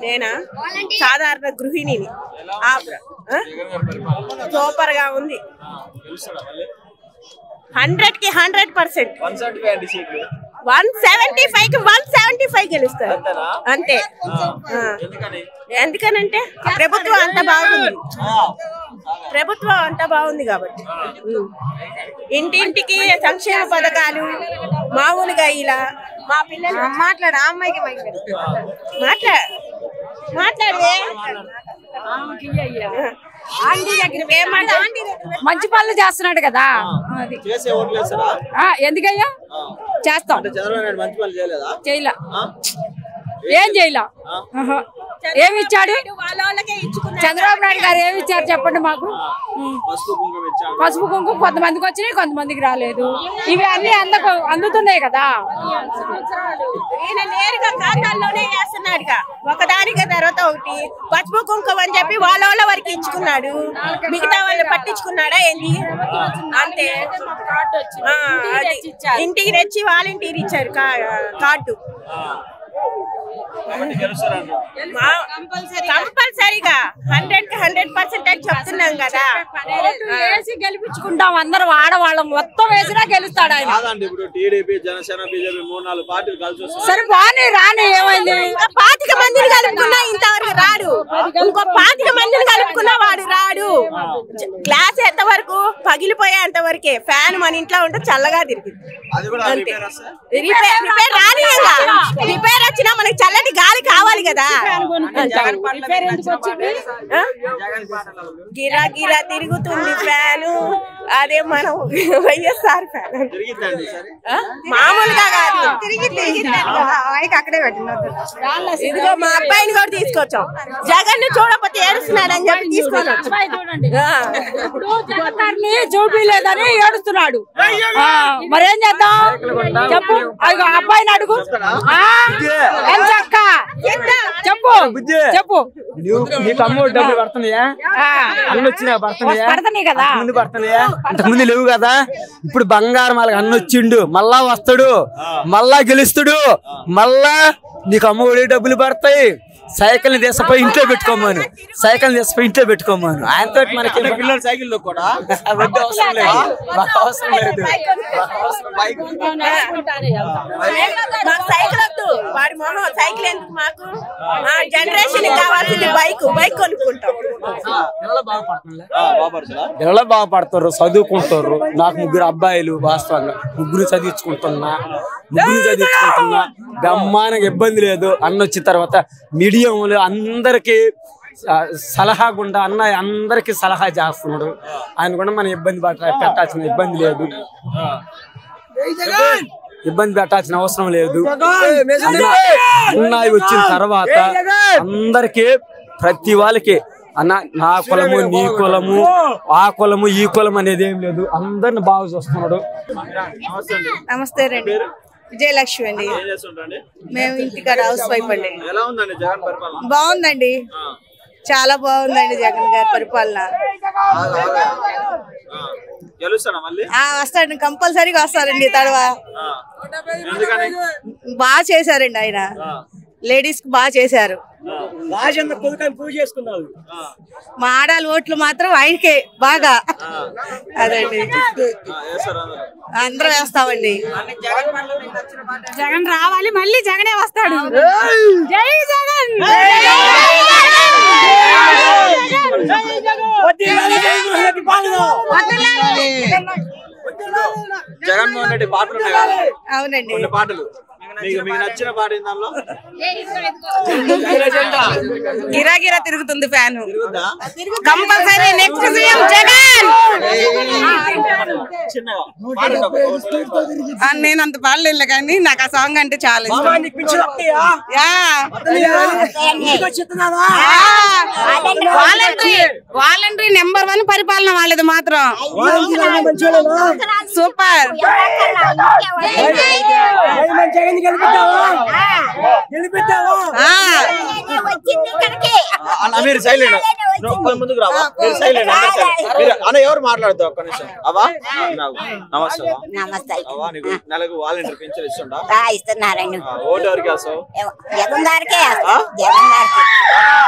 నేనా సాధారణ గృహిణిని. సూపర్ గా ఉంది. 100కి 100%. 175 గెలుస్తారు అంతే. ఎందుకనంటే ప్రభుత్వం అంత బాగుంది కాబట్టి. ఇంటింటికి సంక్షేమ పథకాలు మామూలుగా ఇలా మా పిల్లలు మాట్లాడే మంచి పనులు చేస్తున్నాడు కదా. ఎందుకయ్యా చేస్తాం. చేయలా ఏం చేయలా. ఏమి ఇచ్చాడు చంద్రబాబు నాయుడు గారు? ఏమి ఇచ్చారు చెప్పండి మాకు. పసుపు కుంకుమ కొంతమందికి వచ్చినాయి, కొంతమందికి రాలేదు. ఇవి అన్ని అందుతున్నాయి కదా. నేరుగా ఖాతాల్లోనే వేస్తున్నాడుగా, ఒకదానికి తర్వాత ఒకటి. పసుపు కుంకుమ అని చెప్పి వాళ్ళ వరకు ఇచ్చుకున్నాడు, మిగతా వాళ్ళు పట్టించుకున్నాడా ఏంటి? అంతే. ఇంటికి తెచ్చి వాలంటీర్ ఇచ్చారు కార్డు. కంపల్సరీగా 100కి 100% అని చెప్తున్నాం కదా. వేసి గెలిపించుకుంటాం అందరం, ఆడవాళ్ళం మొత్తం వేసినా గెలుస్తాడు ఆయన. సరే బానే రాని ఏమైంది? 25 మందిని కలుపుకున్నా ఇంతవరకు రాడు. ఇంకో 25 మందిని కలుపుకున్నా వాడు రాడు. గ్లాస్ ఎంతవరకు పగిలిపోయేంత వరకే. ఫ్యాన్ మన ఇంట్లో ఉంటే చల్లగా తిరిగింది. రిపేర్ వచ్చినా మనకి చల్లటి గాలి కావాలి కదా. గిరా గిరా తిరుగుతుంది ఫ్యాను. అదే మనం వైఎస్ఆర్ ఫ్యాన్ మామూలుగా కాదు, అక్కడే పెట్టినట్టు. ఇదిగో మా అబ్బాయిని కూడా తీసుకొచ్చాం. జగన్ ని చూడకపోతే ఏడుస్తున్నాడు అని చెప్పి తీసుకొచ్చాం. చూపిలేదని ఏడుస్తున్నాడు. మరేం చేద్దాం చెప్పు. అబ్బాయిని అడుగు. చెప్పు పడుతున్నాయి కదా. అంతకుముందు లేవు కదా. ఇప్పుడు బంగారం వాళ్ళకి అన్న వచ్చిండు, మళ్ళా వస్తాడు, మళ్ళా గెలుస్తాడు, మళ్ళా నీకు అమ్మఒడి డబ్బులు పడతాయి. సైకిల్ తీసపోయి ఇంట్లో పెట్టుకోమాను, ఆయనతో మనకి పిల్లలు సైకిల్లో కూడా అవసరం లేదు. వాడి మొహం సైకిల్ ఎందుకు మాకు? జనరేషన్ కావాల్సింది బైక్ కొనుక్కుంటాం. పిల్లలు బాగుపడతారు, చదువుకుంటారు. నాకు 3 అబ్బాయిలు, వాస్తవంగా 3 చదివించుకుంటున్నా. బ్రహ్మాండంగా ఇబ్బంది లేదు. అన్న వచ్చిన తర్వాత మీడియంలో అందరికి సలహా గుండా అన్న అందరికి సలహా చేస్తున్నాడు. ఆయన కూడా మనం ఇబ్బంది పెట్టాల్సిన ఇబ్బంది లేదు, ఇబ్బంది పెట్టాల్సిన అవసరం లేదు. అన్నయ్య వచ్చిన తర్వాత అందరికి ప్రతి వాళ్ళకి అన్న నా కులము, నీ కులము, ఆ కులము, ఈ కులం అనేది ఏం లేదు. అందరిని బాగా చూస్తున్నాడు. నమస్తే రండి. విజయలక్ష్మి అండి. మేము ఇంటికాడ హౌస్ వైఫ్ అండి. బాగుందండి, చాలా బాగుందండి జగన్ గారి పరిపాలన. వస్తాడు, కంపల్సరీగా వస్తారండి. తర్వాత బాగా చేశారండి ఆయన. లేడీస్ కి బాగా చేశారు. మా ఆడాలి ఓట్లు మాత్రం ఆయనకే బాగా. అదండి, అందరూ వేస్తామండి. జగన్ రావాలి, మళ్ళీ జగనే వస్తాడు. జై జగన్. జగన్మోహన్ రెడ్డి పాటలు ఉన్నాయి కదా. అవునండి, పాటలు మీకు నచ్చిన పాట ఏందో? గిరాగిరా తిరుగుతుంది fan. Compulsory next CM Jagan. నేను అంత పాడలేదు కానీ నాకు ఆ సాంగ్ అంటే చాలా ఇష్టం. వాలంటరీ నెంబర్ 1 పరిపాలన వాళ్ళది మాత్రం. సూపర్. మీరు సైలెంట్, ముందుకు రావా? మీరు సైలెంట్ అన్న. ఎవరు మాట్లాడుతావు? ఒక్క నిమిషం. అవా నమస్తే. అవా నీకు నెలకు వాలంటీర్ పింఛన్ ఇస్తుంటా? ఇస్తున్నారండి. ఓటు ఎవరికి వేస్తావు? జగన్ గారికే వేస్తాం.